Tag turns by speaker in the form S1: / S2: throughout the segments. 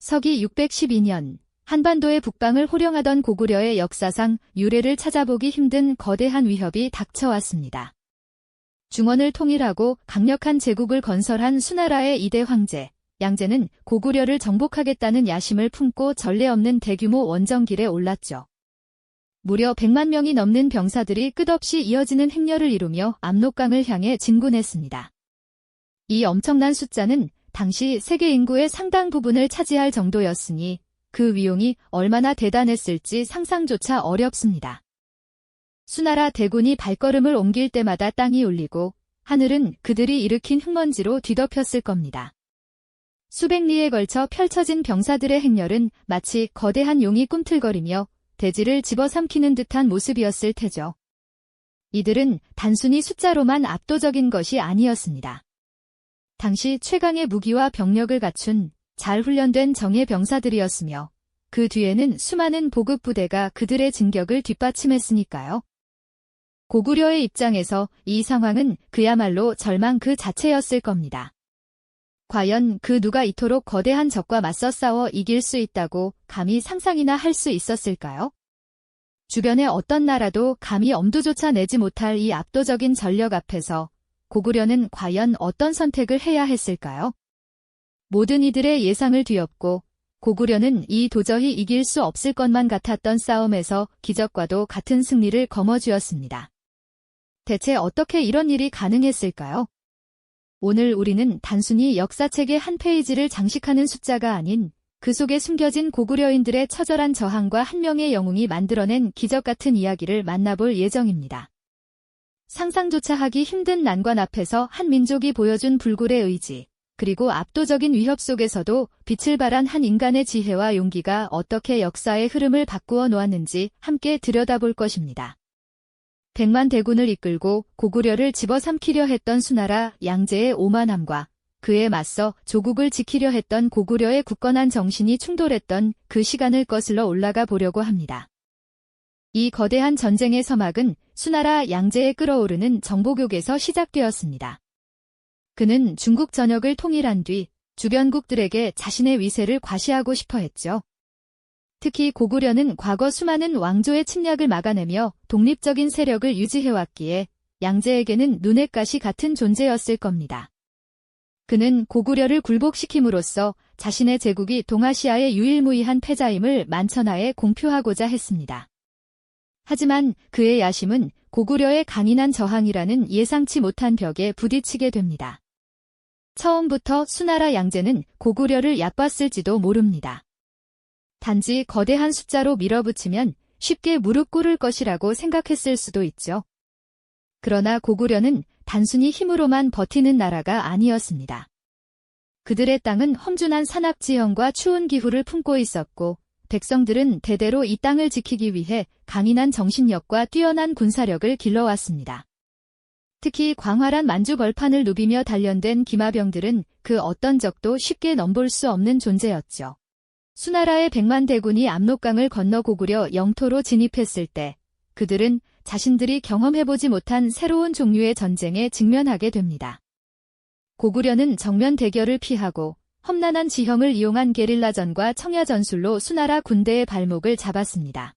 S1: 서기 612년 한반도의 북방을 호령하던 고구려의 역사상 유례를 찾아보기 힘든 거대한 위협이 닥쳐왔습니다. 중원을 통일하고 강력한 제국을 건설한 수나라의 2대 황제, 양제는 고구려를 정복하겠다는 야심을 품고 전례 없는 대규모 원정길에 올랐죠. 무려 100만 명이 넘는 병사들이 끝없이 이어지는 행렬을 이루며 압록강을 향해 진군했습니다. 이 엄청난 숫자는 당시 세계 인구의 상당 부분을 차지할 정도였으니 그 위용이 얼마나 대단했을지 상상조차 어렵습니다. 수나라 대군이 발걸음을 옮길 때마다 땅이 울리고 하늘은 그들이 일으킨 흙먼지로 뒤덮였을 겁니다. 수백 리에 걸쳐 펼쳐진 병사들의 행렬은 마치 거대한 용이 꿈틀거리며 대지를 집어삼키는 듯한 모습이었을 테죠. 이들은 단순히 숫자로만 압도적인 것이 아니었습니다. 당시 최강의 무기와 병력을 갖춘 잘 훈련된 정예 병사들이었으며 그 뒤에는 수많은 보급 부대가 그들의 진격을 뒷받침했으니까요. 고구려의 입장에서 이 상황은 그야말로 절망 그 자체였을 겁니다. 과연 그 누가 이토록 거대한 적과 맞서 싸워 이길 수 있다고 감히 상상이나 할 수 있었을까요? 주변의 어떤 나라도 감히 엄두조차 내지 못할 이 압도적인 전력 앞에서 고구려는 과연 어떤 선택을 해야 했을까요? 모든 이들의 예상을 뒤엎고 고구려는 이 도저히 이길 수 없을 것만 같았던 싸움에서 기적과도 같은 승리를 거머쥐었습니다. 대체 어떻게 이런 일이 가능했을까요? 오늘 우리는 단순히 역사책의 한 페이지를 장식하는 숫자가 아닌 그 속에 숨겨진 고구려인들의 처절한 저항과 한 명의 영웅이 만들어낸 기적 같은 이야기를 만나볼 예정입니다. 상상조차 하기 힘든 난관 앞에서 한 민족이 보여준 불굴의 의지, 그리고 압도적인 위협 속에서도 빛을 발한 한 인간의 지혜와 용기가 어떻게 역사의 흐름을 바꾸어 놓았는지 함께 들여다볼 것입니다. 100만 대군을 이끌고 고구려를 집어삼키려 했던 수나라 양제의 오만함과 그에 맞서 조국을 지키려 했던 고구려의 굳건한 정신이 충돌했던 그 시간을 거슬러 올라가 보려고 합니다. 이 거대한 전쟁의 서막은 수나라 양제의 끓어오르는 정복욕에서 시작되었습니다. 그는 중국 전역을 통일한 뒤 주변국들에게 자신의 위세를 과시하고 싶어 했죠. 특히 고구려는 과거 수많은 왕조의 침략을 막아내며 독립적인 세력을 유지해왔기에 양제에게는 눈엣 가시 같은 존재였을 겁니다. 그는 고구려를 굴복시킴으로써 자신의 제국이 동아시아의 유일무이한 패자임을 만천하에 공표하고자 했습니다. 하지만 그의 야심은 고구려의 강인한 저항이라는 예상치 못한 벽에 부딪히게 됩니다. 처음부터 수나라 양제는 고구려를 얕봤을지도 모릅니다. 단지 거대한 숫자로 밀어붙이면 쉽게 무릎 꿇을 것이라고 생각했을 수도 있죠. 그러나 고구려는 단순히 힘으로만 버티는 나라가 아니었습니다. 그들의 땅은 험준한 산악지형과 추운 기후를 품고 있었고 백성들은 대대로 이 땅을 지키기 위해 강인한 정신력과 뛰어난 군사력을 길러왔습니다. 특히 광활한 만주 벌판을 누비며 단련된 기마병들은 그 어떤 적도 쉽게 넘볼 수 없는 존재였죠. 수나라의 100만 대군이 압록강을 건너 고구려 영토로 진입했을 때 그들은 자신들이 경험해보지 못한 새로운 종류의 전쟁에 직면하게 됩니다. 고구려는 정면 대결을 피하고 험난한 지형을 이용한 게릴라전과 청야전술로 수나라 군대의 발목을 잡았습니다.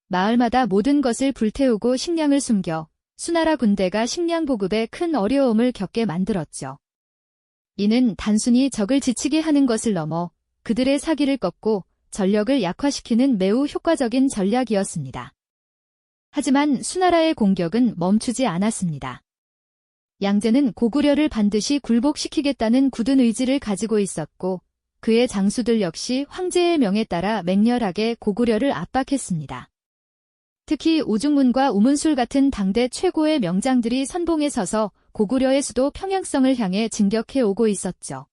S1: 마을마다 모든 것을 불태우고 식량을 숨겨 수나라 군대가 식량 보급에 큰 어려움을 겪게 만들었죠. 이는 단순히 적을 지치게 하는 것을 넘어 그들의 사기를 꺾고 전력을 약화시키는 매우 효과적인 전략이었습니다. 하지만 수나라의 공격은 멈추지 않았습니다. 양제는 고구려를 반드시 굴복시키겠다는 굳은 의지를 가지고 있었고 그의 장수들 역시 황제의 명에 따라 맹렬하게 고구려를 압박했습니다. 특히 오중문과 우문술 같은 당대 최고의 명장들이 선봉에 서서 고구려의 수도 평양성을 향해 진격해 오고 있었죠.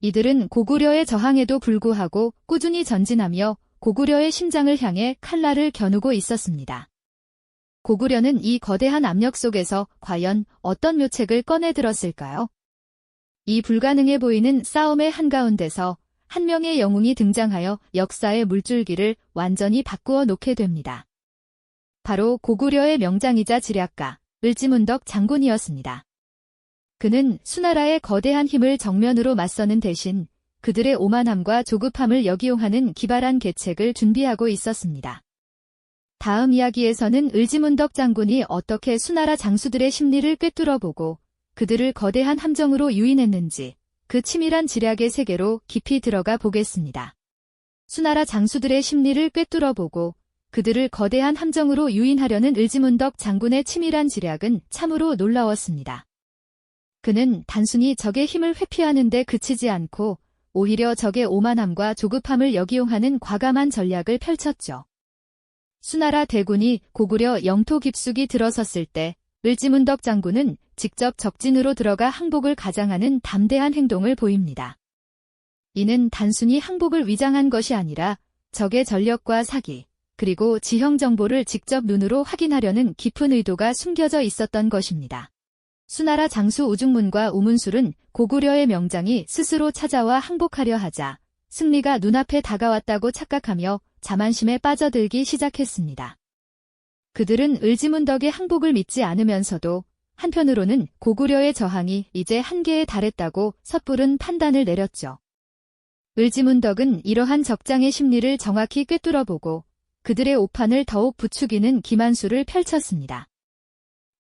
S1: 이들은 고구려의 저항에도 불구하고 꾸준히 전진하며 고구려의 심장을 향해 칼날을 겨누고 있었습니다. 고구려는 이 거대한 압력 속에서 과연 어떤 묘책을 꺼내 들었을까요? 이 불가능해 보이는 싸움의 한가운데서 한 명의 영웅이 등장하여 역사의 물줄기를 완전히 바꾸어 놓게 됩니다. 바로 고구려의 명장이자 지략가 을지문덕 장군이었습니다. 그는 수나라의 거대한 힘을 정면으로 맞서는 대신 그들의 오만함과 조급함을 역이용하는 기발한 계책을 준비하고 있었습니다. 다음 이야기에서는 을지문덕 장군이 어떻게 수나라 장수들의 심리를 꿰뚫어보고 그들을 거대한 함정으로 유인했는지 그 치밀한 지략의 세계로 깊이 들어가 보겠습니다. 수나라 장수들의 심리를 꿰뚫어보고 그들을 거대한 함정으로 유인하려는 을지문덕 장군의 치밀한 지략은 참으로 놀라웠습니다. 그는 단순히 적의 힘을 회피하는 데 그치지 않고 오히려 적의 오만함과 조급함을 역이용하는 과감한 전략을 펼쳤죠. 수나라 대군이 고구려 영토 깊숙이 들어섰을 때 을지문덕 장군은 직접 적진으로 들어가 항복을 가장하는 담대한 행동을 보입니다. 이는 단순히 항복을 위장한 것이 아니라 적의 전력과 사기, 그리고 지형 정보를 직접 눈으로 확인하려는 깊은 의도가 숨겨져 있었던 것입니다. 수나라 장수 우중문과 우문술은 고구려의 명장이 스스로 찾아와 항복하려 하자 승리가 눈앞에 다가왔다고 착각하며 자만심에 빠져들기 시작했습니다. 그들은 을지문덕의 항복을 믿지 않으면서도 한편으로는 고구려의 저항이 이제 한계에 달했다고 섣부른 판단을 내렸죠. 을지문덕은 이러한 적장의 심리를 정확히 꿰뚫어보고 그들의 오판을 더욱 부추기는 기만수를 펼쳤습니다.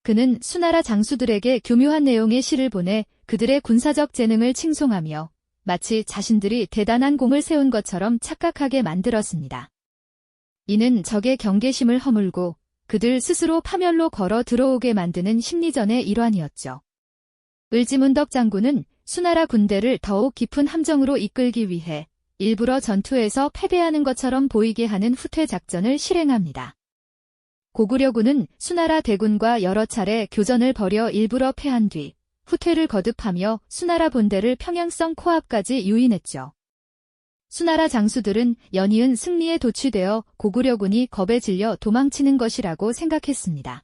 S1: 그는 수나라 장수들에게 교묘한 내용의 시를 보내 그들의 군사적 재능을 칭송하며 마치 자신들이 대단한 공을 세운 것처럼 착각하게 만들었습니다. 이는 적의 경계심을 허물고 그들 스스로 파멸로 걸어 들어오게 만드는 심리전의 일환이었죠. 을지문덕 장군은 수나라 군대를 더욱 깊은 함정으로 이끌기 위해 일부러 전투에서 패배하는 것처럼 보이게 하는 후퇴 작전을 실행합니다. 고구려군은 수나라 대군과 여러 차례 교전을 벌여 일부러 패한 뒤 후퇴를 거듭하며 수나라 본대를 평양성 코앞까지 유인했죠. 수나라 장수들은 연이은 승리에 도취되어 고구려군이 겁에 질려 도망치는 것이라고 생각했습니다.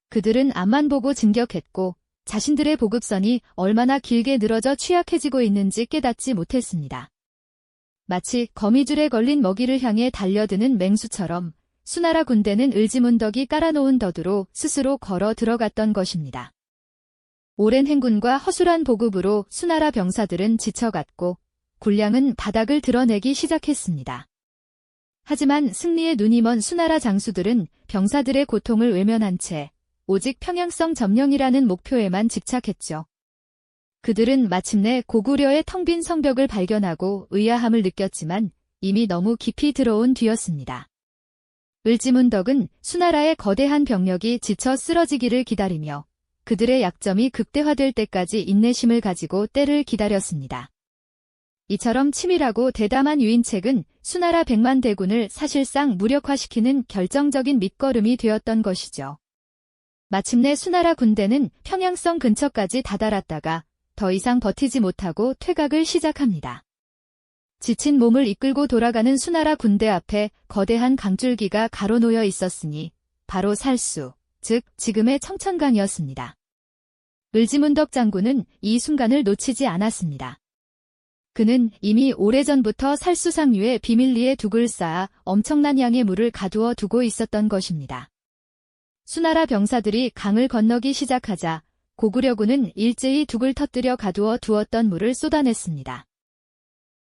S1: 그들은 앞만 보고 진격했고 자신들의 보급선이 얼마나 길게 늘어져 취약해지고 있는지 깨닫지 못했습니다. 마치 거미줄에 걸린 먹이를 향해 달려드는 맹수처럼 수나라 군대는 을지문덕이 깔아놓은 덫으로 스스로 걸어 들어갔던 것입니다. 오랜 행군과 허술한 보급으로 수나라 병사들은 지쳐갔고 군량은 바닥을 드러내기 시작했습니다. 하지만 승리에 눈이 먼 수나라 장수들은 병사들의 고통을 외면한 채 오직 평양성 점령이라는 목표에만 집착했죠. 그들은 마침내 고구려의 텅 빈 성벽을 발견하고 의아함을 느꼈지만 이미 너무 깊이 들어온 뒤였습니다. 을지문덕은 수나라의 거대한 병력이 지쳐 쓰러지기를 기다리며 그들의 약점이 극대화될 때까지 인내심을 가지고 때를 기다렸습니다. 이처럼 치밀하고 대담한 유인책은 수나라 100만 대군을 사실상 무력화시키는 결정적인 밑거름이 되었던 것이죠. 마침내 수나라 군대는 평양성 근처까지 다다랐다가 더 이상 버티지 못하고 퇴각을 시작합니다. 지친 몸을 이끌고 돌아가는 수나라 군대 앞에 거대한 강줄기가 가로놓여 있었으니 바로 살수, 즉 지금의 청천강이었습니다. 을지문덕 장군은 이 순간을 놓치지 않았습니다. 그는 이미 오래전부터 살수 상류에 비밀리에 둑을 쌓아 엄청난 양의 물을 가두어 두고 있었던 것입니다. 수나라 병사들이 강을 건너기 시작하자 고구려군은 일제히 둑을 터뜨려 가두어 두었던 물을 쏟아냈습니다.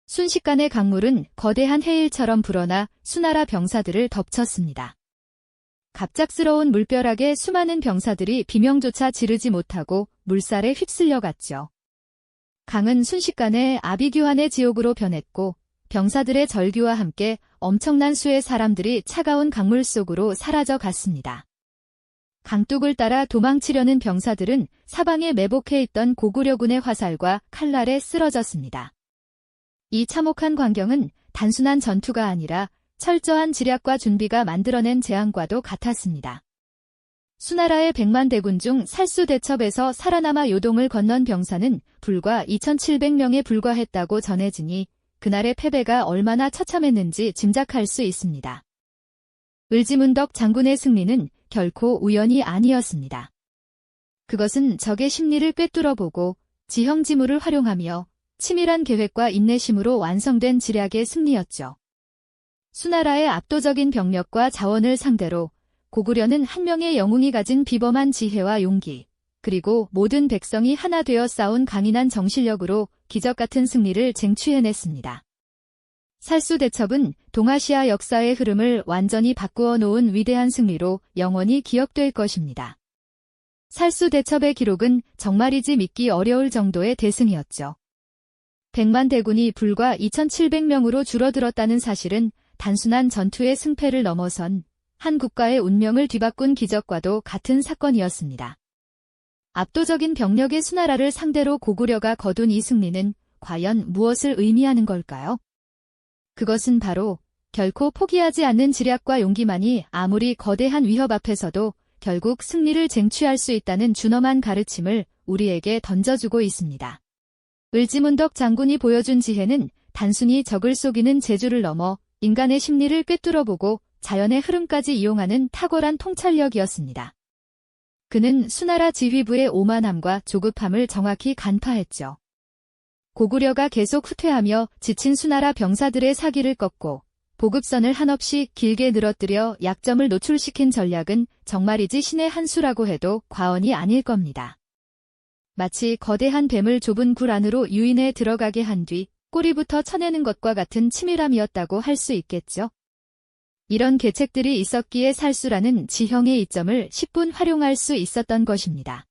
S1: 순식간에 강물은 거대한 해일처럼 불어나 수나라 병사들을 덮쳤습니다. 갑작스러운 물벼락에 수많은 병사들이 비명조차 지르지 못하고 물살에 휩쓸려갔죠. 강은 순식간에 아비규환의 지옥으로 변했고 병사들의 절규와 함께 엄청난 수의 사람들이 차가운 강물 속으로 사라져 갔습니다. 강둑을 따라 도망치려는 병사들은 사방에 매복해 있던 고구려군의 화살과 칼날에 쓰러졌습니다. 이 참혹한 광경은 단순한 전투가 아니라 철저한 지략과 준비가 만들어낸 재앙과도 같았습니다. 수나라의 100만 대군 중 살수 대첩에서 살아남아 요동을 건넌 병사는 불과 2,700명에 불과했다고 전해지니 그날의 패배가 얼마나 처참했는지 짐작할 수 있습니다. 을지문덕 장군의 승리는 결코 우연이 아니었습니다. 그것은 적의 심리를 꿰뚫어보고 지형지물을 활용하며 치밀한 계획과 인내심으로 완성된 지략의 승리였죠. 수나라의 압도적인 병력과 자원을 상대로 고구려는 한 명의 영웅이 가진 비범한 지혜와 용기, 그리고 모든 백성이 하나 되어 싸운 강인한 정신력으로 기적 같은 승리를 쟁취해냈습니다. 살수대첩은 동아시아 역사의 흐름을 완전히 바꾸어 놓은 위대한 승리로 영원히 기억될 것입니다. 살수대첩의 기록은 정말이지 믿기 어려울 정도의 대승이었죠. 100만 대군이 불과 2,700명으로 줄어들었다는 사실은 단순한 전투의 승패를 넘어선 한 국가의 운명을 뒤바꾼 기적과도 같은 사건이었습니다. 압도적인 병력의 수나라를 상대로 고구려가 거둔 이 승리는 과연 무엇을 의미하는 걸까요? 그것은 바로 결코 포기하지 않는 지략과 용기만이 아무리 거대한 위협 앞에서도 결국 승리를 쟁취할 수 있다는 준엄한 가르침을 우리에게 던져주고 있습니다. 을지문덕 장군이 보여준 지혜는 단순히 적을 속이는 재주를 넘어 인간의 심리를 꿰뚫어보고 자연의 흐름까지 이용하는 탁월한 통찰력이었습니다. 그는 수나라 지휘부의 오만함과 조급함을 정확히 간파했죠. 고구려가 계속 후퇴하며 지친 수나라 병사들의 사기를 꺾고 보급선을 한없이 길게 늘어뜨려 약점을 노출시킨 전략은 정말이지 신의 한 수라고 해도 과언이 아닐 겁니다. 마치 거대한 뱀을 좁은 굴 안으로 유인해 들어가게 한 뒤 꼬리부터 쳐내는 것과 같은 치밀함이었다고 할 수 있겠죠. 이런 계책들이 있었기에 살수라는 지형의 이점을 10분 활용할 수 있었던 것입니다.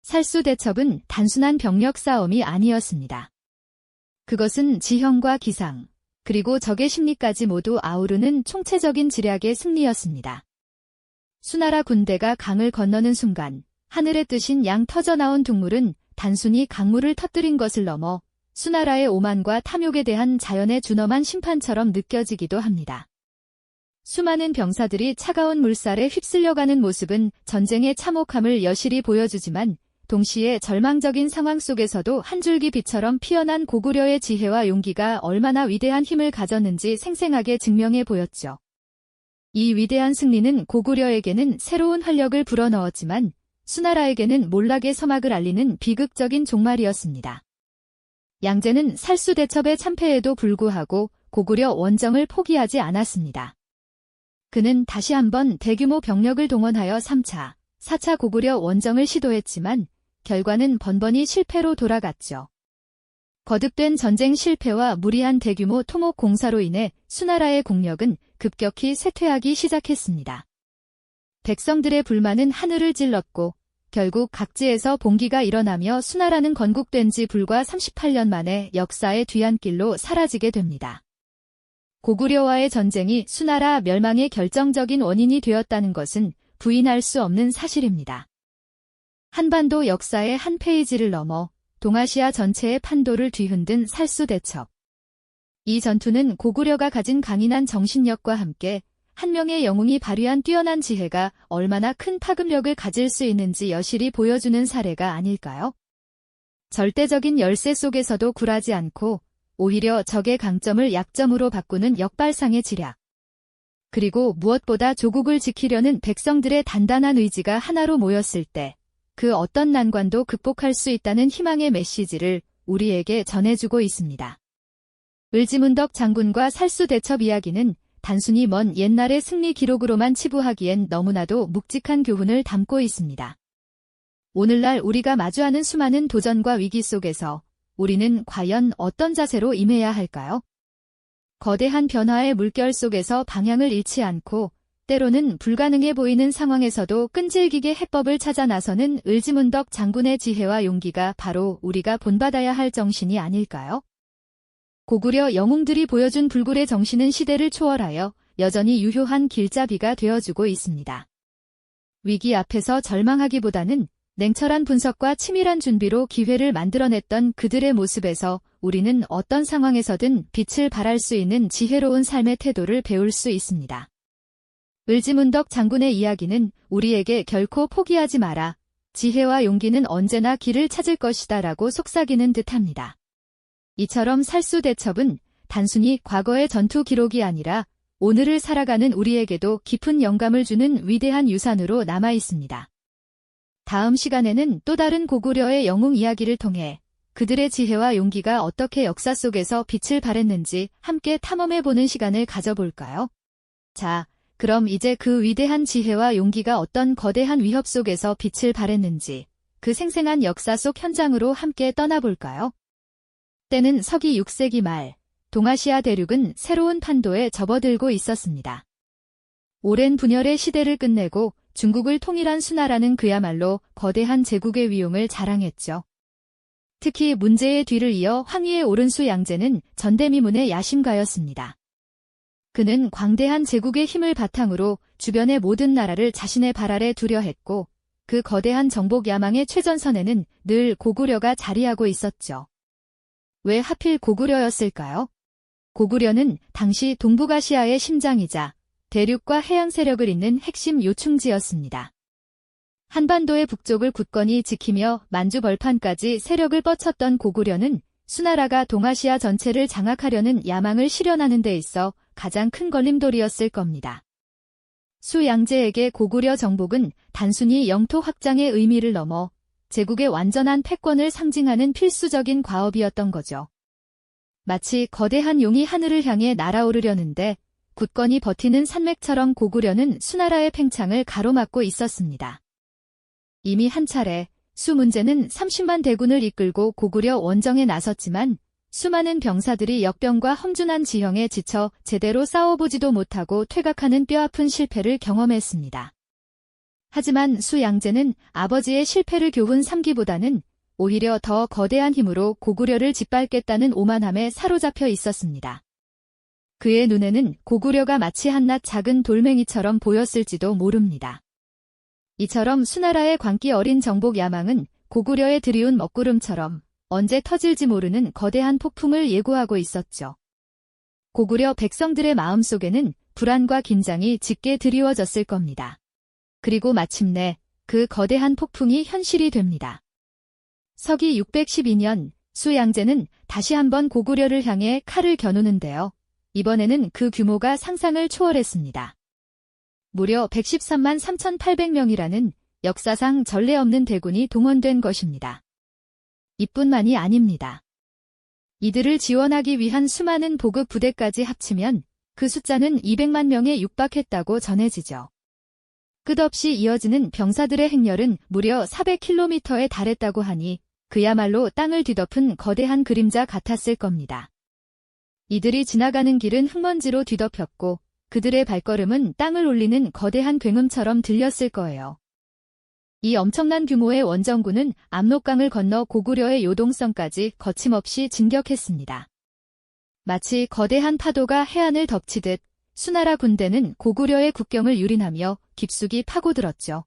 S1: 살수대첩은 단순한 병력 싸움이 아니었습니다. 그것은 지형과 기상, 그리고 적의 심리까지 모두 아우르는 총체적인 지략의 승리였습니다. 수나라 군대가 강을 건너는 순간 하늘에 뜨신 양 터져나온 둥물은 단순히 강물을 터뜨린 것을 넘어 수나라의 오만과 탐욕에 대한 자연의 준엄한 심판처럼 느껴지기도 합니다. 수많은 병사들이 차가운 물살에 휩쓸려가는 모습은 전쟁의 참혹함을 여실히 보여주지만 동시에 절망적인 상황 속에서도 한 줄기 빛처럼 피어난 고구려의 지혜와 용기가 얼마나 위대한 힘을 가졌는지 생생하게 증명해 보였죠. 이 위대한 승리는 고구려에게는 새로운 활력을 불어넣었지만 수나라에게는 몰락의 서막을 알리는 비극적인 종말이었습니다. 양제는 살수대첩의 참패에도 불구하고 고구려 원정을 포기하지 않았습니다. 그는 다시 한번 대규모 병력을 동원하여 3차, 4차 고구려 원정을 시도했지만 결과는 번번이 실패로 돌아갔죠. 거듭된 전쟁 실패와 무리한 대규모 토목 공사로 인해 수나라의 국력은 급격히 쇠퇴하기 시작했습니다. 백성들의 불만은 하늘을 찔렀고 결국 각지에서 봉기가 일어나며 수나라는 건국된 지 불과 38년 만에 역사의 뒤안길로 사라지게 됩니다. 고구려와의 전쟁이 수나라 멸망의 결정적인 원인이 되었다는 것은 부인할 수 없는 사실입니다. 한반도 역사의 한 페이지를 넘어 동아시아 전체의 판도를 뒤흔든 살수대첩. 이 전투는 고구려가 가진 강인한 정신력과 함께 한 명의 영웅이 발휘한 뛰어난 지혜가 얼마나 큰 파급력을 가질 수 있는지 여실히 보여주는 사례가 아닐까요? 절대적인 열세 속에서도 굴하지 않고 오히려 적의 강점을 약점으로 바꾸는 역발상의 지략. 그리고 무엇보다 조국을 지키려는 백성들의 단단한 의지가 하나로 모였을 때 그 어떤 난관도 극복할 수 있다는 희망의 메시지를 우리에게 전해주고 있습니다. 을지문덕 장군과 살수대첩 이야기는 단순히 먼 옛날의 승리 기록으로만 치부하기엔 너무나도 묵직한 교훈을 담고 있습니다. 오늘날 우리가 마주하는 수많은 도전과 위기 속에서 우리는 과연 어떤 자세로 임해야 할까요? 거대한 변화의 물결 속에서 방향을 잃지 않고 때로는 불가능해 보이는 상황에서도 끈질기게 해법을 찾아 나서는 을지문덕 장군의 지혜와 용기가 바로 우리가 본받아야 할 정신이 아닐까요? 고구려 영웅들이 보여준 불굴의 정신은 시대를 초월하여 여전히 유효한 길잡이가 되어주고 있습니다. 위기 앞에서 절망하기보다는 냉철한 분석과 치밀한 준비로 기회를 만들어냈던 그들의 모습에서 우리는 어떤 상황에서든 빛을 발할 수 있는 지혜로운 삶의 태도를 배울 수 있습니다. 을지문덕 장군의 이야기는 우리에게 결코 포기하지 마라. 지혜와 용기는 언제나 길을 찾을 것이다 라고 속삭이는 듯합니다. 이처럼 살수대첩은 단순히 과거의 전투 기록이 아니라 오늘을 살아가는 우리에게도 깊은 영감을 주는 위대한 유산으로 남아 있습니다. 다음 시간에는 또 다른 고구려의 영웅 이야기를 통해 그들의 지혜와 용기가 어떻게 역사 속에서 빛을 발했는지 함께 탐험해보는 시간을 가져볼까요? 자, 그럼 이제 그 위대한 지혜와 용기가 어떤 거대한 위협 속에서 빛을 발했는지 그 생생한 역사 속 현장으로 함께 떠나볼까요? 때는 서기 6세기 말, 동아시아 대륙은 새로운 판도에 접어들고 있었습니다. 오랜 분열의 시대를 끝내고 중국을 통일한 수나라는 그야말로 거대한 제국의 위용을 자랑했죠. 특히 문제의 뒤를 이어 황위에 오른 수 양제는 전대미문의 야심가였습니다. 그는 광대한 제국의 힘을 바탕으로 주변의 모든 나라를 자신의 발 아래 두려 했고 그 거대한 정복 야망의 최전선에는 늘 고구려가 자리하고 있었죠. 왜 하필 고구려였을까요? 고구려는 당시 동북아시아의 심장이자 대륙과 해양 세력을 잇는 핵심 요충지였습니다. 한반도의 북쪽을 굳건히 지키며 만주 벌판까지 세력을 뻗쳤던 고구려는 수나라가 동아시아 전체를 장악하려는 야망을 실현하는 데 있어 가장 큰 걸림돌이었을 겁니다. 수 양제에게 고구려 정복은 단순히 영토 확장의 의미를 넘어 제국의 완전한 패권을 상징하는 필수적인 과업이었던 거죠. 마치 거대한 용이 하늘을 향해 날아오르려는데 굳건히 버티는 산맥처럼 고구려는 수나라의 팽창을 가로막고 있었습니다. 이미 한 차례 수 문제는 30만 대군을 이끌고 고구려 원정에 나섰지만 수많은 병사들이 역병과 험준한 지형에 지쳐 제대로 싸워보지도 못하고 퇴각하는 뼈아픈 실패를 경험했습니다. 하지만 수 양제는 아버지의 실패를 교훈 삼기보다는 오히려 더 거대한 힘으로 고구려를 짓밟겠다는 오만함에 사로잡혀 있었습니다. 그의 눈에는 고구려가 마치 한낱 작은 돌멩이처럼 보였을지도 모릅니다. 이처럼 수나라의 광기 어린 정복 야망은 고구려의 드리운 먹구름처럼 언제 터질지 모르는 거대한 폭풍을 예고하고 있었죠. 고구려 백성들의 마음속에는 불안과 긴장이 짙게 드리워졌을 겁니다. 그리고 마침내 그 거대한 폭풍이 현실이 됩니다. 서기 612년 수 양제는 다시 한번 고구려를 향해 칼을 겨누는데요. 이번에는 그 규모가 상상을 초월했습니다. 무려 113만 3,800명이라는 역사상 전례 없는 대군이 동원된 것입니다. 이뿐만이 아닙니다. 이들을 지원하기 위한 수많은 보급 부대까지 합치면 그 숫자는 200만 명에 육박했다고 전해지죠. 끝없이 이어지는 병사들의 행렬은 무려 400km에 달했다고 하니 그야말로 땅을 뒤덮은 거대한 그림자 같았을 겁니다. 이들이 지나가는 길은 흙먼지로 뒤덮였고 그들의 발걸음은 땅을 울리는 거대한 굉음처럼 들렸을 거예요. 이 엄청난 규모의 원정군은 압록강을 건너 고구려의 요동성까지 거침없이 진격했습니다. 마치 거대한 파도가 해안을 덮치듯 수나라 군대는 고구려의 국경을 유린하며 깊숙이 파고들었죠.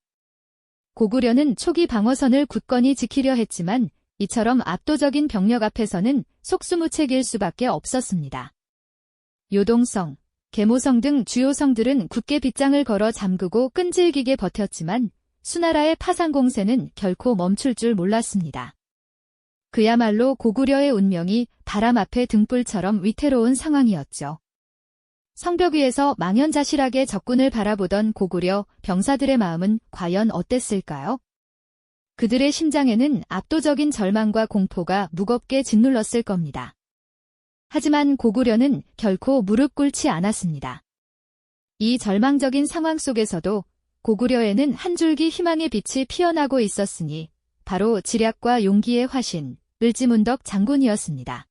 S1: 고구려는 초기 방어선을 굳건히 지키려 했지만 이처럼 압도적인 병력 앞에서는 속수무책일 수밖에 없었습니다. 요동성, 계모성 등 주요 성들은 굳게 빗장을 걸어 잠그고 끈질기게 버텼지만 수나라의 파상 공세는 결코 멈출 줄 몰랐습니다. 그야말로 고구려의 운명이 바람 앞에 등불처럼 위태로운 상황이었죠. 성벽 위에서 망연자실하게 적군을 바라보던 고구려 병사들의 마음은 과연 어땠을까요? 그들의 심장에는 압도적인 절망과 공포가 무겁게 짓눌렀을 겁니다. 하지만 고구려는 결코 무릎 꿇지 않았습니다. 이 절망적인 상황 속에서도 고구려에는 한 줄기 희망의 빛이 피어나고 있었으니 바로 지략과 용기의 화신, 을지문덕 장군이었습니다.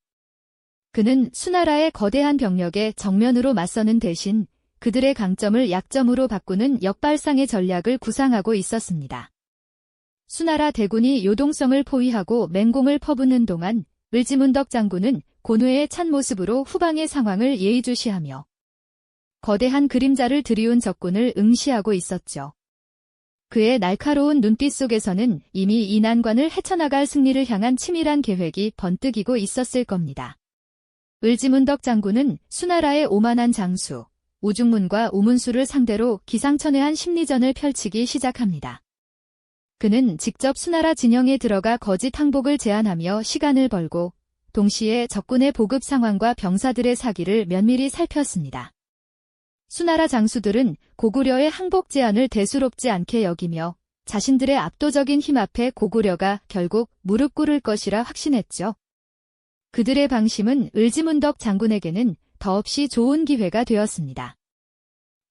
S1: 그는 수나라의 거대한 병력에 정면으로 맞서는 대신 그들의 강점을 약점으로 바꾸는 역발상의 전략을 구상하고 있었습니다. 수나라 대군이 요동성을 포위하고 맹공을 퍼붓는 동안 을지문덕 장군은 고뇌에 찬 모습으로 후방의 상황을 예의주시하며 거대한 그림자를 들이운 적군을 응시하고 있었죠. 그의 날카로운 눈빛 속에서는 이미 이 난관을 헤쳐나갈 승리를 향한 치밀한 계획이 번뜩이고 있었을 겁니다. 을지문덕 장군은 수나라의 오만한 장수, 우중문과 우문수를 상대로 기상천외한 심리전을 펼치기 시작합니다. 그는 직접 수나라 진영에 들어가 거짓 항복을 제안하며 시간을 벌고 동시에 적군의 보급 상황과 병사들의 사기를 면밀히 살폈습니다. 수나라 장수들은 고구려의 항복 제안을 대수롭지 않게 여기며 자신들의 압도적인 힘 앞에 고구려가 결국 무릎 꿇을 것이라 확신했죠. 그들의 방심은 을지문덕 장군에게는 더없이 좋은 기회가 되었습니다.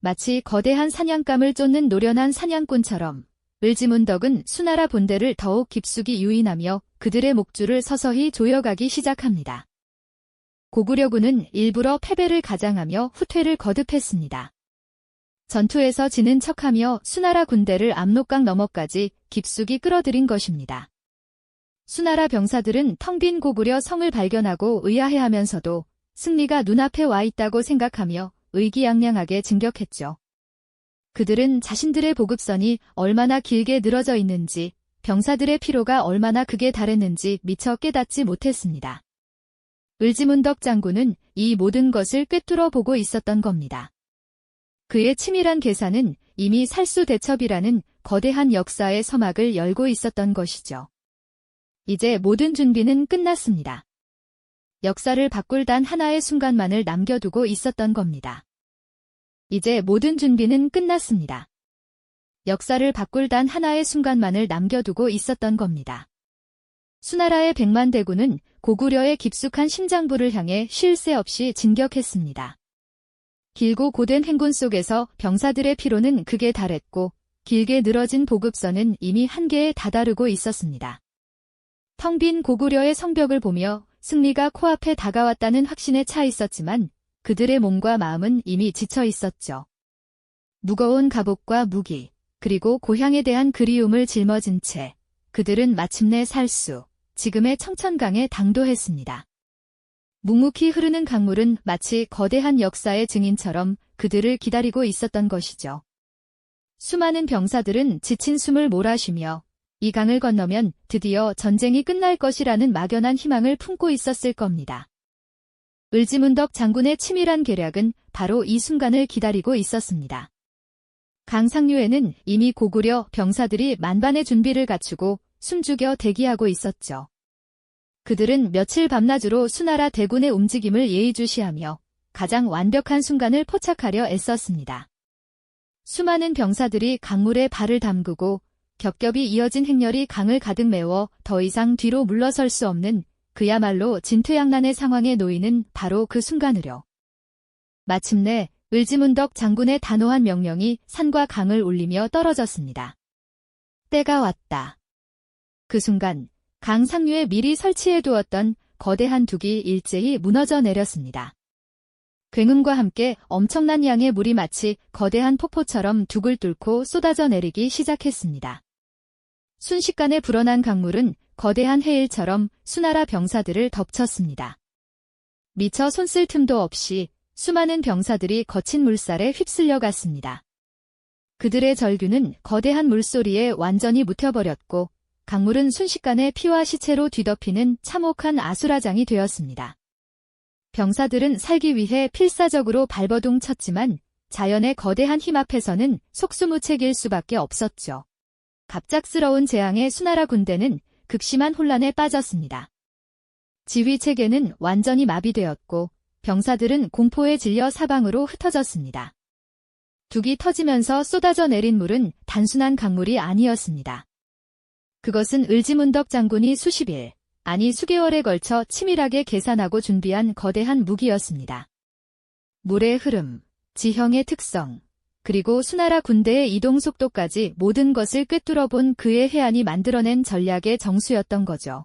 S1: 마치 거대한 사냥감을 쫓는 노련한 사냥꾼처럼 을지문덕은 수나라 본대를 더욱 깊숙이 유인하며 그들의 목줄을 서서히 조여가기 시작합니다. 고구려군은 일부러 패배를 가장하며 후퇴를 거듭했습니다. 전투에서 지는 척하며 수나라 군대를 압록강 너머까지 깊숙이 끌어들인 것입니다. 수나라 병사들은 텅 빈 고구려 성을 발견하고 의아해하면서도 승리가 눈앞에 와 있다고 생각하며 의기양양하게 진격했죠. 그들은 자신들의 보급선이 얼마나 길게 늘어져 있는지, 병사들의 피로가 얼마나 극에 달했는지 미처 깨닫지 못했습니다. 을지문덕 장군은 이 모든 것을 꿰뚫어 보고 있었던 겁니다. 그의 치밀한 계산은 이미 살수대첩이라는 거대한 역사의 서막을 열고 있었던 것이죠. 이제 모든 준비는 끝났습니다. 역사를 바꿀 단 하나의 순간만을 남겨두고 있었던 겁니다. 이제 모든 준비는 끝났습니다. 역사를 바꿀 단 하나의 순간만을 남겨두고 있었던 겁니다. 수나라의 100만 대군은 고구려의 깊숙한 심장부를 향해 쉴 새 없이 진격했습니다. 길고 고된 행군 속에서 병사들의 피로는 극에 달했고 길게 늘어진 보급선은 이미 한계에 다다르고 있었습니다. 텅 빈 고구려의 성벽을 보며 승리가 코앞에 다가왔다는 확신에 차 있었지만 그들의 몸과 마음은 이미 지쳐 있었죠. 무거운 갑옷과 무기, 그리고 고향에 대한 그리움을 짊어진 채 그들은 마침내 살수, 지금의 청천강에 당도했습니다. 묵묵히 흐르는 강물은 마치 거대한 역사의 증인처럼 그들을 기다리고 있었던 것이죠. 수많은 병사들은 지친 숨을 몰아쉬며 이 강을 건너면 드디어 전쟁이 끝날 것이라는 막연한 희망을 품고 있었을 겁니다. 을지문덕 장군의 치밀한 계략은 바로 이 순간을 기다리고 있었습니다. 강 상류에는 이미 고구려 병사들이 만반의 준비를 갖추고 숨죽여 대기하고 있었죠. 그들은 며칠 밤낮으로 수나라 대군의 움직임을 예의주시하며 가장 완벽한 순간을 포착하려 애썼습니다. 수많은 병사들이 강물에 발을 담그고 겹겹이 이어진 행렬이 강을 가득 메워 더 이상 뒤로 물러설 수 없는 그야말로 진퇴양난의 상황에 놓이는 바로 그 순간으로 마침내 을지문덕 장군의 단호한 명령이 산과 강을 울리며 떨어졌습니다. 때가 왔다. 그 순간 강 상류에 미리 설치해두었던 거대한 둑이 일제히 무너져 내렸습니다. 굉음과 함께 엄청난 양의 물이 마치 거대한 폭포처럼 둑을 뚫고 쏟아져 내리기 시작했습니다. 순식간에 불어난 강물은 거대한 해일처럼 수나라 병사들을 덮쳤습니다. 미처 손쓸 틈도 없이 수많은 병사들이 거친 물살에 휩쓸려 갔습니다. 그들의 절규는 거대한 물소리에 완전히 묻혀버렸고 강물은 순식간에 피와 시체로 뒤덮이는 참혹한 아수라장이 되었습니다. 병사들은 살기 위해 필사적으로 발버둥 쳤지만 자연의 거대한 힘 앞에서는 속수무책일 수밖에 없었죠. 갑작스러운 재앙에 수나라 군대는 극심한 혼란에 빠졌습니다. 지휘체계는 완전히 마비되었고 병사들은 공포에 질려 사방으로 흩어졌습니다. 둑이 터지면서 쏟아져 내린 물은 단순한 강물이 아니었습니다. 그것은 을지문덕 장군이 수십일, 아니 수개월에 걸쳐 치밀하게 계산하고 준비한 거대한 무기였습니다. 물의 흐름, 지형의 특성, 그리고 수나라 군대의 이동 속도까지 모든 것을 꿰뚫어 본 그의 해안이 만들어낸 전략의 정수였던 거죠.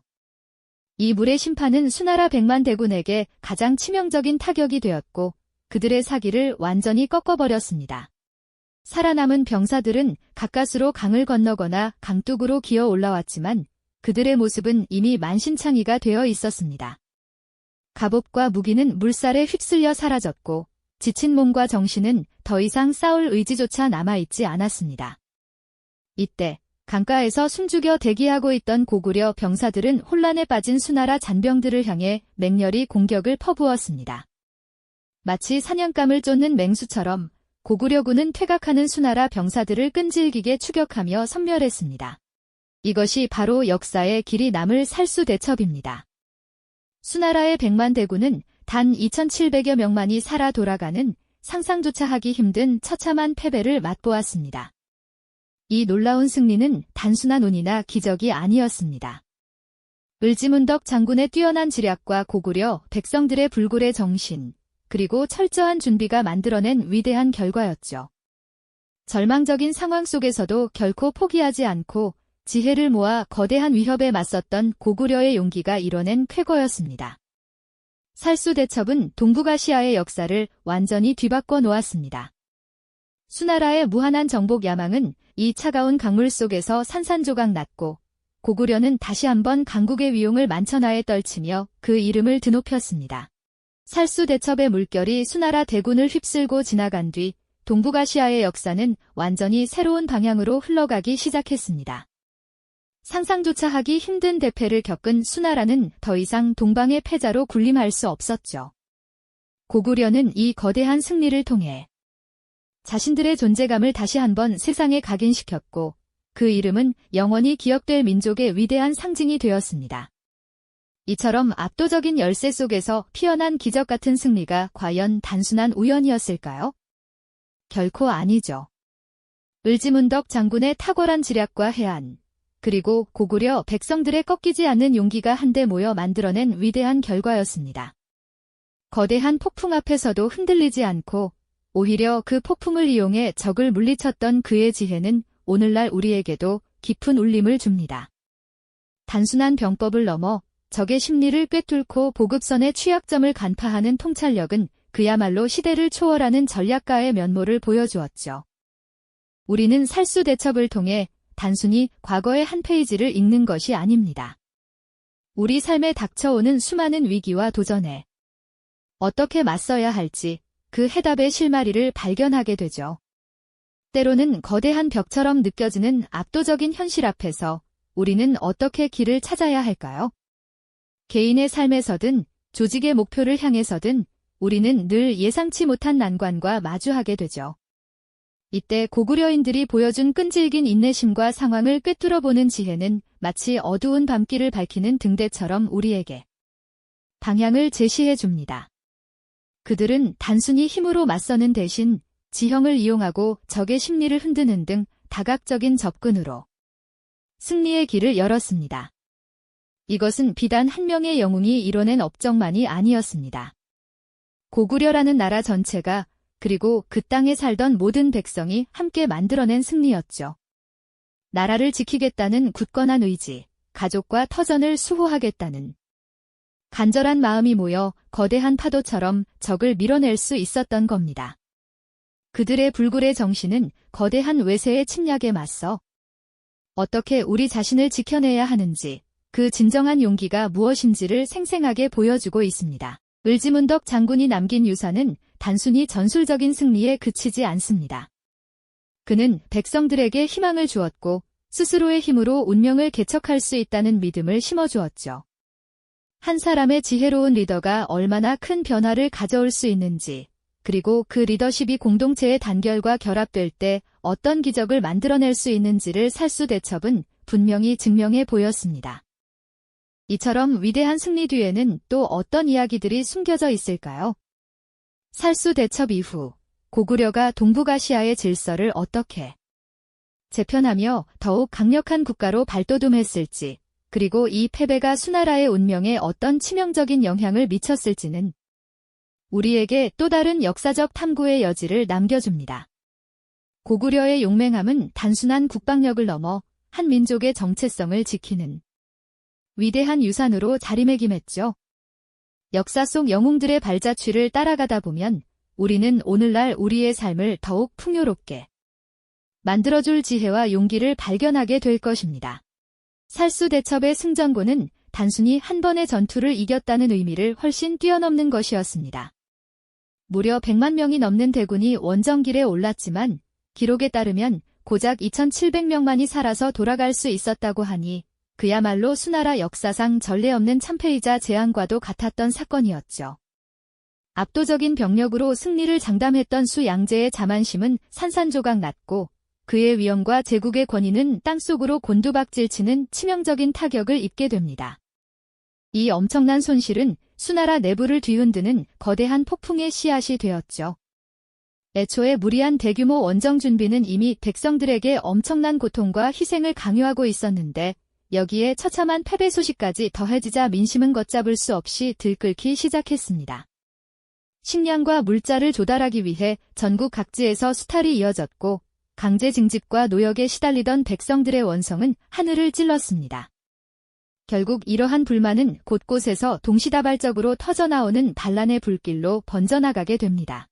S1: 이 물의 심판은 수나라 100만 대군에게 가장 치명적인 타격이 되었고 그들의 사기를 완전히 꺾어버렸습니다. 살아남은 병사들은 가까스로 강을 건너거나 강둑으로 기어 올라왔지만 그들의 모습은 이미 만신창이가 되어 있었습니다. 갑옷과 무기는 물살에 휩쓸려 사라졌고 지친 몸과 정신은 더 이상 싸울 의지조차 남아있지 않았습니다. 이때 강가에서 숨죽여 대기하고 있던 고구려 병사들은 혼란에 빠진 수나라 잔병들을 향해 맹렬히 공격을 퍼부었습니다. 마치 사냥감을 쫓는 맹수처럼 고구려군은 퇴각하는 수나라 병사들을 끈질기게 추격하며 섬멸했습니다. 이것이 바로 역사의 길이 남을 살수대첩입니다. 수나라의 100만 대군은 단 2,700여 명만이 살아 돌아가는 상상조차 하기 힘든 처참한 패배를 맛보았습니다. 이 놀라운 승리는 단순한 운이나 기적이 아니었습니다. 을지문덕 장군의 뛰어난 지략과 고구려 백성들의 불굴의 정신, 그리고 철저한 준비가 만들어낸 위대한 결과였죠. 절망적인 상황 속에서도 결코 포기하지 않고 지혜를 모아 거대한 위협에 맞섰던 고구려의 용기가 이뤄낸 쾌거였습니다. 살수대첩은 동북아시아의 역사를 완전히 뒤바꿔 놓았습니다. 수나라의 무한한 정복 야망은 이 차가운 강물 속에서 산산조각 났고 고구려는 다시 한번 강국의 위용을 만천하에 떨치며 그 이름을 드높였습니다. 살수대첩의 물결이 수나라 대군을 휩쓸고 지나간 뒤 동북아시아의 역사는 완전히 새로운 방향으로 흘러가기 시작했습니다. 상상조차 하기 힘든 대패를 겪은 수나라는 더 이상 동방의 패자로 군림할 수 없었죠. 고구려는 이 거대한 승리를 통해 자신들의 존재감을 다시 한번 세상에 각인시켰고 그 이름은 영원히 기억될 민족의 위대한 상징이 되었습니다. 이처럼 압도적인 열세 속에서 피어난 기적 같은 승리가 과연 단순한 우연이었을까요? 결코 아니죠. 을지문덕 장군의 탁월한 지략과 해안, 그리고 고구려 백성들의 꺾이지 않는 용기가 한데 모여 만들어낸 위대한 결과였습니다. 거대한 폭풍 앞에서도 흔들리지 않고 오히려 그 폭풍을 이용해 적을 물리쳤던 그의 지혜는 오늘날 우리에게도 깊은 울림을 줍니다. 단순한 병법을 넘어 적의 심리를 꿰뚫고 보급선의 취약점을 간파하는 통찰력은 그야말로 시대를 초월하는 전략가의 면모를 보여주었죠. 우리는 살수대첩을 통해 단순히 과거의 한 페이지를 읽는 것이 아닙니다. 우리 삶에 닥쳐오는 수많은 위기와 도전에 어떻게 맞서야 할지 그 해답의 실마리를 발견하게 되죠. 때로는 거대한 벽처럼 느껴지는 압도적인 현실 앞에서 우리는 어떻게 길을 찾아야 할까요? 개인의 삶에서든 조직의 목표를 향해서든 우리는 늘 예상치 못한 난관과 마주하게 되죠. 이때 고구려인들이 보여준 끈질긴 인내심과 상황을 꿰뚫어보는 지혜는 마치 어두운 밤길을 밝히는 등대처럼 우리에게 방향을 제시해 줍니다. 그들은 단순히 힘으로 맞서는 대신 지형을 이용하고 적의 심리를 흔드는 등 다각적인 접근으로 승리의 길을 열었습니다. 이것은 비단 한 명의 영웅이 이뤄낸 업적만이 아니었습니다. 고구려라는 나라 전체가 그리고 그 땅에 살던 모든 백성이 함께 만들어낸 승리였죠. 나라를 지키겠다는 굳건한 의지, 가족과 터전을 수호하겠다는 간절한 마음이 모여 거대한 파도처럼 적을 밀어낼 수 있었던 겁니다. 그들의 불굴의 정신은 거대한 외세의 침략에 맞서 어떻게 우리 자신을 지켜내야 하는지, 그 진정한 용기가 무엇인지를 생생하게 보여주고 있습니다. 을지문덕 장군이 남긴 유산은 단순히 전술적인 승리에 그치지 않습니다. 그는 백성들에게 희망을 주었고 스스로의 힘으로 운명을 개척할 수 있다는 믿음을 심어주었죠. 한 사람의 지혜로운 리더가 얼마나 큰 변화를 가져올 수 있는지, 그리고 그 리더십이 공동체의 단결과 결합될 때 어떤 기적을 만들어낼 수 있는지를 살수대첩은 분명히 증명해 보였습니다. 이처럼 위대한 승리 뒤에는 또 어떤 이야기들이 숨겨져 있을까요? 살수대첩 이후 고구려가 동북아시아의 질서를 어떻게 재편하며 더욱 강력한 국가로 발돋움했을지, 그리고 이 패배가 수나라의 운명에 어떤 치명적인 영향을 미쳤을지는 우리에게 또 다른 역사적 탐구의 여지를 남겨줍니다. 고구려의 용맹함은 단순한 국방력을 넘어 한 민족의 정체성을 지키는 위대한 유산으로 자리매김했죠. 역사 속 영웅들의 발자취를 따라가다 보면 우리는 오늘날 우리의 삶을 더욱 풍요롭게 만들어줄 지혜와 용기를 발견하게 될 것입니다. 살수대첩의 승전고는 단순히 한 번의 전투를 이겼다는 의미를 훨씬 뛰어넘는 것이었습니다. 무려 100만 명이 넘는 대군이 원정길에 올랐지만 기록에 따르면 고작 2,700명만이 살아서 돌아갈 수 있었다고 하니 그야말로 수나라 역사상 전례 없는 참패이자 재앙과도 같았던 사건이었죠. 압도적인 병력으로 승리를 장담했던 수 양제의 자만심은 산산조각 났고 그의 위엄과 제국의 권위는 땅속으로 곤두박질치는 치명적인 타격을 입게 됩니다. 이 엄청난 손실은 수나라 내부를 뒤흔드는 거대한 폭풍의 씨앗이 되었죠. 애초에 무리한 대규모 원정 준비는 이미 백성들에게 엄청난 고통과 희생을 강요하고 있었는데 여기에 처참한 패배 소식까지 더해지자 민심은 걷잡을 수 없이 들끓기 시작했습니다. 식량과 물자를 조달하기 위해 전국 각지에서 수탈이 이어졌고 강제 징집과 노역에 시달리던 백성들의 원성은 하늘을 찔렀습니다. 결국 이러한 불만은 곳곳에서 동시다발적으로 터져나오는 반란의 불길로 번져나가게 됩니다.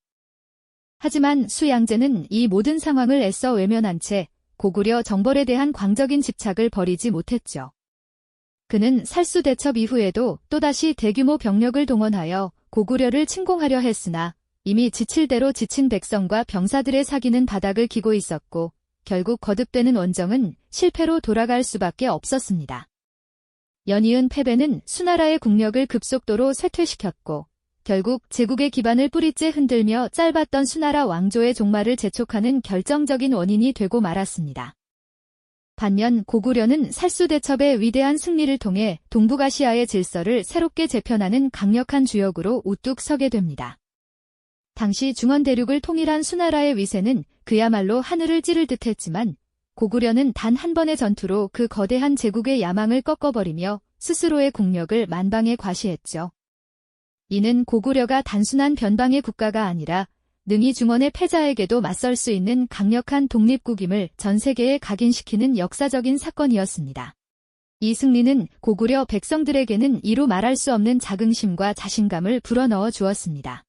S1: 하지만 수양제는 이 모든 상황을 애써 외면한 채 고구려 정벌에 대한 광적인 집착을 버리지 못했죠. 그는 살수대첩 이후에도 또다시 대규모 병력을 동원하여 고구려를 침공하려 했으나 이미 지칠 대로 지친 백성과 병사들의 사기는 바닥을 기고 있었고 결국 거듭되는 원정은 실패로 돌아갈 수밖에 없었습니다. 연이은 패배는 수나라의 국력을 급속도로 쇠퇴시켰고 결국 제국의 기반을 뿌리째 흔들며 짧았던 수나라 왕조의 종말을 재촉하는 결정적인 원인이 되고 말았습니다. 반면 고구려는 살수대첩의 위대한 승리를 통해 동북아시아의 질서를 새롭게 재편하는 강력한 주역으로 우뚝 서게 됩니다. 당시 중원 대륙을 통일한 수나라의 위세는 그야말로 하늘을 찌를 듯했지만 고구려는 단 한 번의 전투로 그 거대한 제국의 야망을 꺾어버리며 스스로의 국력을 만방에 과시했죠. 이는 고구려가 단순한 변방의 국가가 아니라 능히 중원의 패자에게도 맞설 수 있는 강력한 독립국임을 전 세계에 각인시키는 역사적인 사건이었습니다. 이 승리는 고구려 백성들에게는 이루 말할 수 없는 자긍심과 자신감을 불어넣어 주었습니다.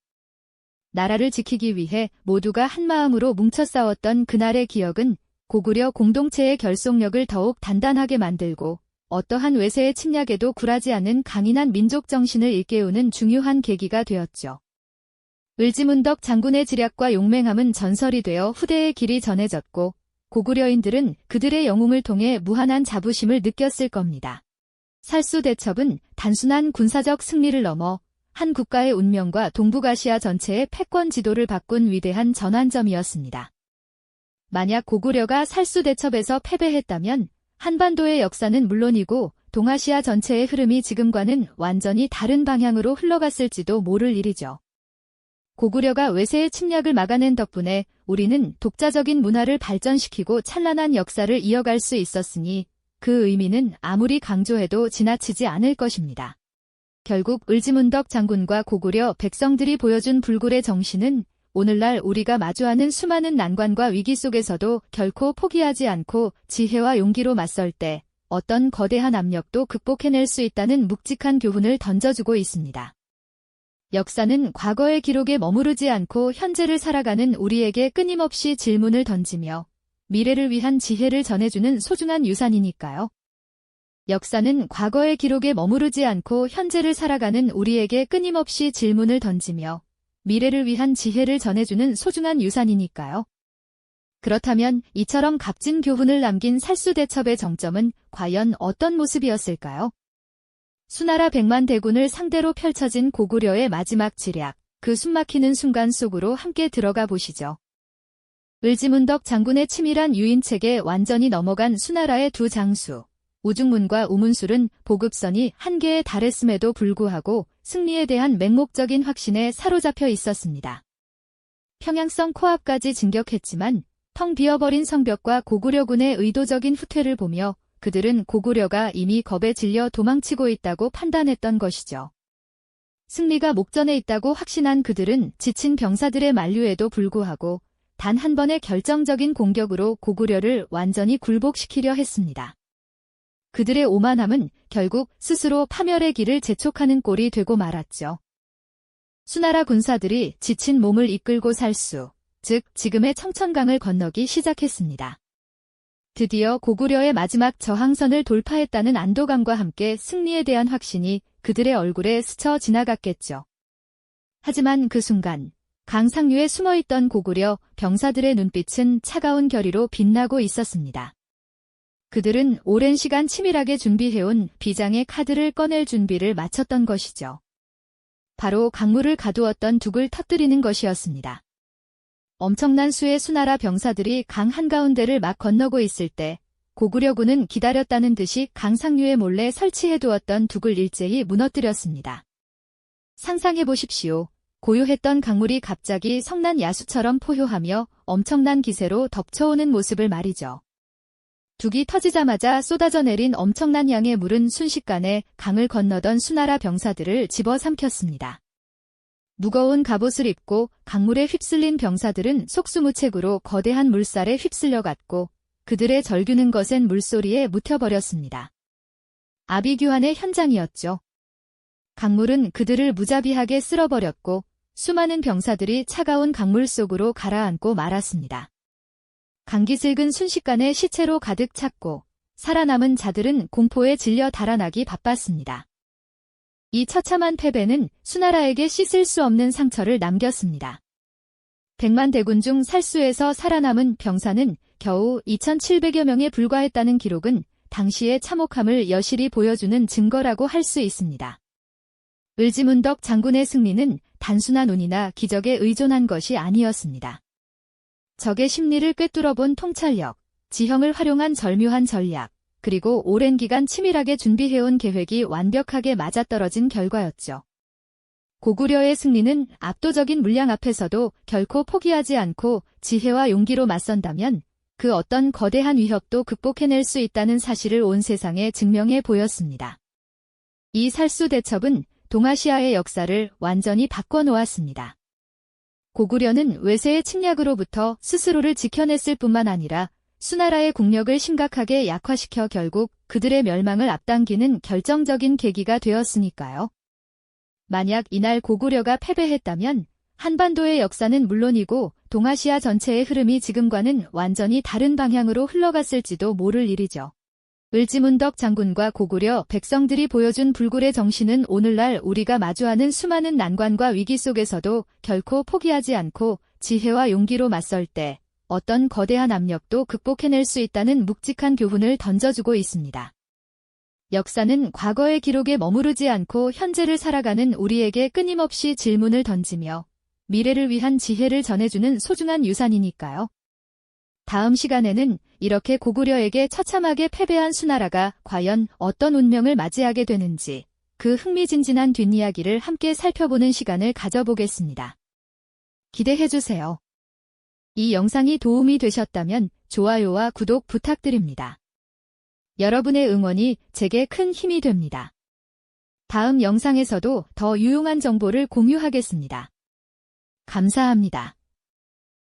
S1: 나라를 지키기 위해 모두가 한마음으로 뭉쳐 싸웠던 그날의 기억은 고구려 공동체의 결속력을 더욱 단단하게 만들고 어떠한 외세의 침략에도 굴하지 않는 강인한 민족 정신을 일깨우는 중요한 계기가 되었죠. 을지문덕 장군의 지략과 용맹함은 전설이 되어 후대의 길이 전해졌고 고구려인들은 그들의 영웅을 통해 무한한 자부심을 느꼈을 겁니다. 살수대첩은 단순한 군사적 승리를 넘어 한 국가의 운명과 동북아시아 전체의 패권 지도를 바꾼 위대한 전환점이었습니다. 만약 고구려가 살수대첩에서 패배했다면 한반도의 역사는 물론이고 동아시아 전체의 흐름이 지금과는 완전히 다른 방향으로 흘러갔을지도 모를 일이죠. 고구려가 외세의 침략을 막아낸 덕분에 우리는 독자적인 문화를 발전시키고 찬란한 역사를 이어갈 수 있었으니 그 의미는 아무리 강조해도 지나치지 않을 것입니다. 결국 을지문덕 장군과 고구려 백성들이 보여준 불굴의 정신은 오늘날 우리가 마주하는 수많은 난관과 위기 속에서도 결코 포기하지 않고 지혜와 용기로 맞설 때 어떤 거대한 압력도 극복해낼 수 있다는 묵직한 교훈을 던져주고 있습니다. 역사는 과거의 기록에 머무르지 않고 현재를 살아가는 우리에게 끊임없이 질문을 던지며 미래를 위한 지혜를 전해주는 소중한 유산이니까요. 역사는 과거의 기록에 머무르지 않고 현재를 살아가는 우리에게 끊임없이 질문을 던지며 미래를 위한 지혜를 전해주는 소중한 유산이니까요. 그렇다면 이처럼 값진 교훈을 남긴 살수대첩의 정점은 과연 어떤 모습이었을까요? 수나라 100만 대군을 상대로 펼쳐진 고구려의 마지막 지략, 그 숨막히는 순간 속으로 함께 들어가 보시죠. 을지문덕 장군의 치밀한 유인책에 완전히 넘어간 수나라의 두 장수, 우중문과 우문술은 보급선이 한계에 달했음에도 불구하고 승리에 대한 맹목적인 확신에 사로잡혀 있었습니다. 평양성 코앞까지 진격했지만 텅 비어버린 성벽과 고구려군의 의도적인 후퇴를 보며 그들은 고구려가 이미 겁에 질려 도망치고 있다고 판단했던 것이죠. 승리가 목전에 있다고 확신한 그들은 지친 병사들의 만류에도 불구하고 단 한 번의 결정적인 공격으로 고구려를 완전히 굴복시키려 했습니다. 그들의 오만함은 결국 스스로 파멸의 길을 재촉하는 꼴이 되고 말았죠. 수나라 군사들이 지친 몸을 이끌고 살수, 즉 지금의 청천강을 건너기 시작했습니다. 드디어 고구려의 마지막 저항선을 돌파했다는 안도감과 함께 승리에 대한 확신이 그들의 얼굴에 스쳐 지나갔겠죠. 하지만 그 순간 강 상류에 숨어있던 고구려 병사들의 눈빛은 차가운 결의로 빛나고 있었습니다. 그들은 오랜 시간 치밀하게 준비해온 비장의 카드를 꺼낼 준비를 마쳤던 것이죠. 바로 강물을 가두었던 둑을 터뜨리는 것이었습니다. 엄청난 수의 수나라 병사들이 강 한가운데를 막 건너고 있을 때 고구려군은 기다렸다는 듯이 강 상류에 몰래 설치해두었던 둑을 일제히 무너뜨렸습니다. 상상해보십시오. 고요했던 강물이 갑자기 성난 야수처럼 포효하며 엄청난 기세로 덮쳐오는 모습을 말이죠. 둑이 터지자마자 쏟아져 내린 엄청난 양의 물은 순식간에 강을 건너던 수나라 병사들을 집어삼켰습니다. 무거운 갑옷을 입고 강물에 휩쓸린 병사들은 속수무책으로 거대한 물살에 휩쓸려갔고 그들의 절규는 거센 물소리에 묻혀버렸습니다. 아비규환의 현장이었죠. 강물은 그들을 무자비하게 쓸어버렸고 수많은 병사들이 차가운 강물 속으로 가라앉고 말았습니다. 강기슭은 순식간에 시체로 가득 찼고 살아남은 자들은 공포에 질려 달아나기 바빴습니다. 이 처참한 패배는 수나라에게 씻을 수 없는 상처를 남겼습니다. 100만 대군 중 살수에서 살아남은 병사는 겨우 2,700여 명에 불과했다는 기록은 당시의 참혹함을 여실히 보여주는 증거라고 할 수 있습니다. 을지문덕 장군의 승리는 단순한 운이나 기적에 의존한 것이 아니었습니다. 적의 심리를 꿰뚫어본 통찰력, 지형을 활용한 절묘한 전략, 그리고 오랜 기간 치밀하게 준비해온 계획이 완벽하게 맞아떨어진 결과였죠. 고구려의 승리는 압도적인 물량 앞에서도 결코 포기하지 않고 지혜와 용기로 맞선다면 그 어떤 거대한 위협도 극복해낼 수 있다는 사실을 온 세상에 증명해 보였습니다. 이 살수대첩은 동아시아의 역사를 완전히 바꿔놓았습니다. 고구려는 외세의 침략으로부터 스스로를 지켜냈을 뿐만 아니라 수나라의 국력을 심각하게 약화시켜 결국 그들의 멸망을 앞당기는 결정적인 계기가 되었으니까요. 만약 이날 고구려가 패배했다면 한반도의 역사는 물론이고 동아시아 전체의 흐름이 지금과는 완전히 다른 방향으로 흘러갔을지도 모를 일이죠. 을지문덕 장군과 고구려 백성들이 보여준 불굴의 정신은 오늘날 우리가 마주하는 수많은 난관과 위기 속에서도 결코 포기하지 않고 지혜와 용기로 맞설 때 어떤 거대한 압력도 극복해낼 수 있다는 묵직한 교훈을 던져주고 있습니다. 역사는 과거의 기록에 머무르지 않고 현재를 살아가는 우리에게 끊임없이 질문을 던지며 미래를 위한 지혜를 전해주는 소중한 유산이니까요. 다음 시간에는 이렇게 고구려에게 처참하게 패배한 수나라가 과연 어떤 운명을 맞이하게 되는지 그 흥미진진한 뒷이야기를 함께 살펴보는 시간을 가져보겠습니다. 기대해주세요. 이 영상이 도움이 되셨다면 좋아요와 구독 부탁드립니다. 여러분의 응원이 제게 큰 힘이 됩니다. 다음 영상에서도 더 유용한 정보를 공유하겠습니다. 감사합니다.